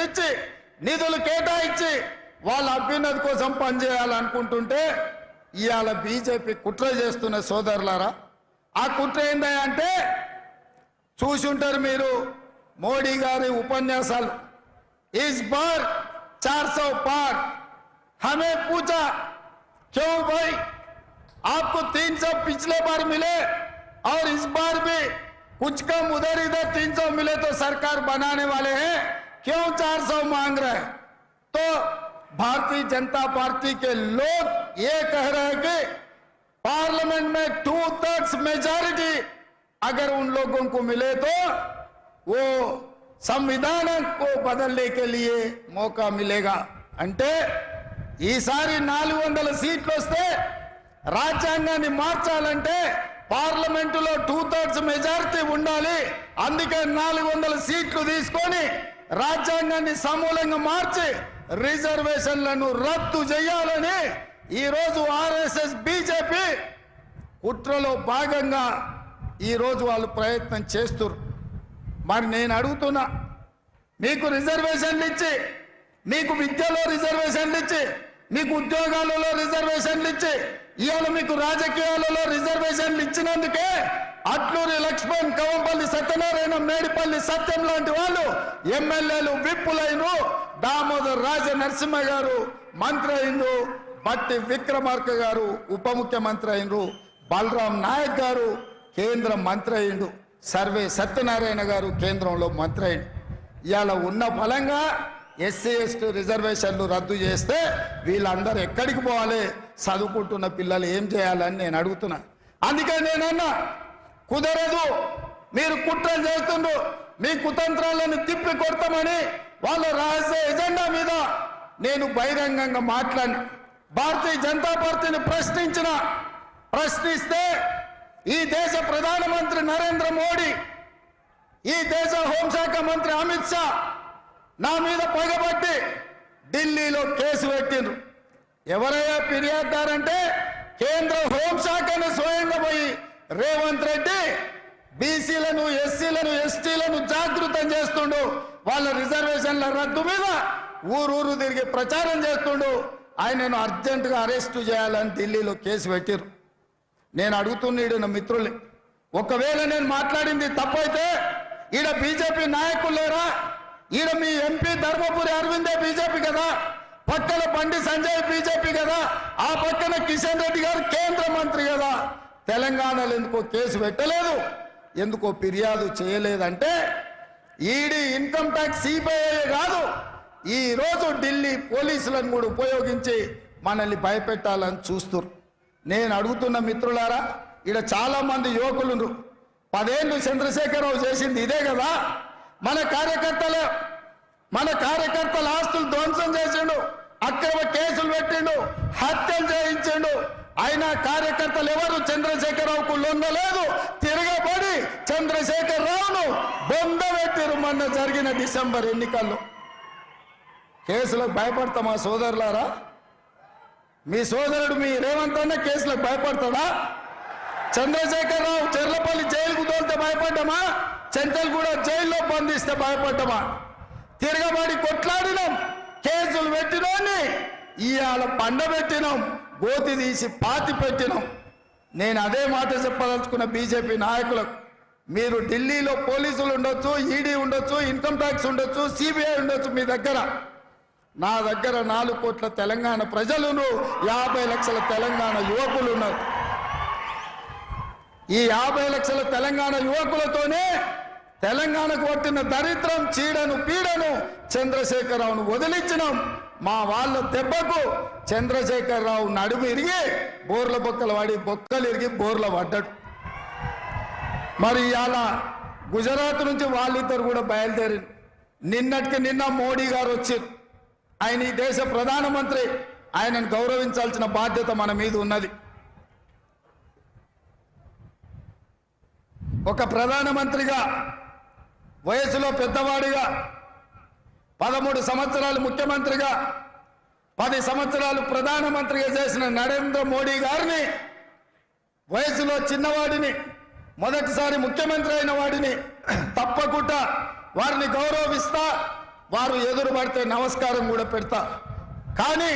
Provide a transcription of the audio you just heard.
రిజర్వేషన్లు ఇచ్చి నిధులు కేటాయించి వాళ్ళ అభ్యున్నతి కోసం పనిచేయాలనుకుంటుంటే ఇవాళ బీజేపీ కుట్ర చేస్తున్న సోదరులారా, ఆ కుట్ర ఏంటంటే చూసి ఉంటారు మీరు మోడీ గారి ఉపన్యాసాలు. इस बार 400 पार, हमें पूछा क्यों भाई आपको 300 पिछले बार मिले और इस बार भी कुछ कम उधर इधर 300 मिले तो सरकार बनाने वाले हैं, क्यों 400 मांग रहे हैं? तो भारतीय जनता पार्टी के लोग ये कह रहे हैं कि पार्लियामेंट में 2/3 मेजॉरिटी अगर उन लोगों को मिले तो वो संविधान को बदलने के लिए मौका मिलेगा. అంటే ఈసారి 400 సీట్లు వస్తే రాజ్యాంగాన్ని మార్చాలంటే పార్లమెంటులో 2/3 మెజారిటీ ఉండాలి. అందుకే 400 సీట్లు తీసుకొని రాజ్యాంగాన్ని సమూలంగా మార్చి రిజర్వేషన్లను రద్దు చేయాలని ఈ రోజు ఆర్ఎస్ఎస్ బీజేపీ కుట్రలో భాగంగా ఈ రోజు వాళ్ళు ప్రయత్నం చేస్తున్నారు. మరి నేను అడుగుతున్నా, మీకు రిజర్వేషన్లు ఇచ్చి, మీకు విద్యలో రిజర్వేషన్లు ఇచ్చి, మీకు ఉద్యోగాలలో రిజర్వేషన్లు ఇచ్చి, ఇవాళ మీకు రాజకీయాలలో రిజర్వేషన్లు ఇచ్చినందుకే అట్లూరి లక్ష్మణ్, కవంపల్లి సత్యనారాయణ, మేడిపల్లి సత్యం లాంటి వాళ్ళు ఎమ్మెల్యేలు విప్పులైనరు, దామోదర్ రాజ నరసింహ గారు మంత్రి అయినరు, బట్టి విక్రమార్క గారు ఉప ముఖ్యమంత్రి అయినరు, బలరాం నాయక్ గారు కేంద్ర మంత్రి అయిండు, సర్వే సత్యనారాయణ గారు కేంద్రంలో మంత్రి అయిండు. ఇవాళ ఉన్న ఫలంగా ఎస్సీ ఎస్టీ రిజర్వేషన్లు రద్దు చేస్తే వీళ్ళందరూ ఎక్కడికి పోవాలి? చదువుకుంటున్న పిల్లలు ఏం చేయాలని నేను అడుగుతున్నా. అందుకే నేనన్నా కుదరదు, మీరు కుట్రలు చేస్తుండ్రు, మీ కుతంత్రాలను తిప్పి కొడతామని వాళ్ళ రహస్య ఎజెండా మీద నేను బహిరంగంగా మాట్లాడిన. భారతీయ జనతా పార్టీని ప్రశ్నిస్తే ఈ దేశ ప్రధానమంత్రి నరేంద్ర మోడీ, ఈ దేశ హోంశాఖ మంత్రి అమిత్ షా నా మీద పగబట్టి ఢిల్లీలో కేసు పెట్టిండ్రు. ఎవరయ్యా ఫిర్యాదుదారంటే కేంద్ర హోంశాఖను స్వయంగా పోయి రేవంత్ రెడ్డి బీసీలను, ఎస్సీలను, ఎస్టీలను జాగృతం చేస్తుండు, వాళ్ళ రిజర్వేషన్ల రద్దు మీద ఊరూరు తిరిగి ప్రచారం చేస్తుండు, ఆయనను అర్జెంటుగా అరెస్టు చేయాలని ఢిల్లీలో కేసు పెట్టిరు. నేను అడుగుతున్నాడు నా మిత్రులే, ఒకవేళ నేను మాట్లాడింది తప్పైతే ఈడ బీజేపీ నాయకులు లేరా? ఈడ మీ ఎంపీ ధర్మపురి అరవిందే బీజేపీ కదా, పక్కన బండి సంజయ్ బీజేపీ కదా, ఆ పక్కన కిషన్ రెడ్డి గారు కేంద్ర మంత్రి కదా, తెలంగాణలో ఎందుకో కేసు పెట్టలేదు, ఎందుకో ఫిర్యాదు చేయలేదంటే ఈడీ, ఇన్కమ్ ట్యాక్స్, సిబిఐ కాదు, ఈ రోజు ఢిల్లీ పోలీసులను కూడా ఉపయోగించి మనల్ని భయపెట్టాలని చూస్తున్నారు. నేను అడుగుతున్న మిత్రులారా, ఈడ చాలా మంది యువకులు 10 ఏళ్ళు చంద్రశేఖరరావు చేసింది ఇదే కదా. మన కార్యకర్తల ఆస్తులు ధ్వంసం చేసిండు, అక్రమ కేసులు పెట్టిండు, హత్యలు చేయించిండు. అయినా కార్యకర్తలు ఎవరు చంద్రశేఖరరావుకు లొంగలేదు, తిరగబడి చంద్రశేఖరరావును బొందబెట్టిరు. మొన్న జరిగిన డిసెంబర్ ఎన్నికల్లో కేసులకు భయపడతామా సోదరులారా? మీ సోదరుడు మీ రేవంత్ అన్న కేసులకు భయపడతాడా? చంద్రశేఖరరావు చెర్లపల్లి జైలుకు తోలితే భయపడ్డామా? చెంచల్గూడ జైల్లో బంధిస్తే భయపడ్డామా? తిరగబడి కొట్లాడినాం, కేసులు పెట్టినోని ఇవాళ పండబెట్టినాం, గోతి తీసి పాతి పెట్టినాం. నేను అదే మాట చెప్పదలుచుకున్న బీజేపీ నాయకులకు, మీరు ఢిల్లీలో పోలీసులు ఉండొచ్చు, ఈడీ ఉండొచ్చు, ఇన్కమ్ ట్యాక్స్ ఉండొచ్చు, సిబిఐ ఉండొచ్చు, మీ దగ్గర, నా దగ్గర 4 కోట్ల తెలంగాణ ప్రజలను, 50 లక్షల తెలంగాణ యువకులు ఉన్నారు. ఈ 50 లక్షల తెలంగాణ యువకులతోనే తెలంగాణకు పట్టిన దరిద్రం, చీడను, పీడను చంద్రశేఖరరావును వదిలించినాం. మా వాళ్ళ దెబ్బకు చంద్రశేఖరరావు నడుము ఇరిగి బోర్ల బొక్కలు వాడి, బొక్కలు ఇరిగి బోర్ల పడ్డాడు. మరి ఇవాళ గుజరాత్ నుంచి వాళ్ళిద్దరు కూడా బయలుదేరి నిన్నటికి నిన్న మోడీ గారు వచ్చారు. ఆయన ఈ దేశ ప్రధానమంత్రి, ఆయనను గౌరవించాల్సిన బాధ్యత మన మీద ఉన్నది. ఒక ప్రధానమంత్రిగా, వయసులో పెద్దవాడిగా, 13 సంవత్సరాలు ముఖ్యమంత్రిగా, 10 సంవత్సరాలు ప్రధానమంత్రిగా చేసిన నరేంద్ర మోడీ గారిని, వయసులో చిన్నవాడిని, మొదటిసారి ముఖ్యమంత్రి అయిన వాడిని తప్పకుండా వారిని గౌరవిస్తా, వారు ఎదురు పడితే నమస్కారం కూడా పెడతా. కానీ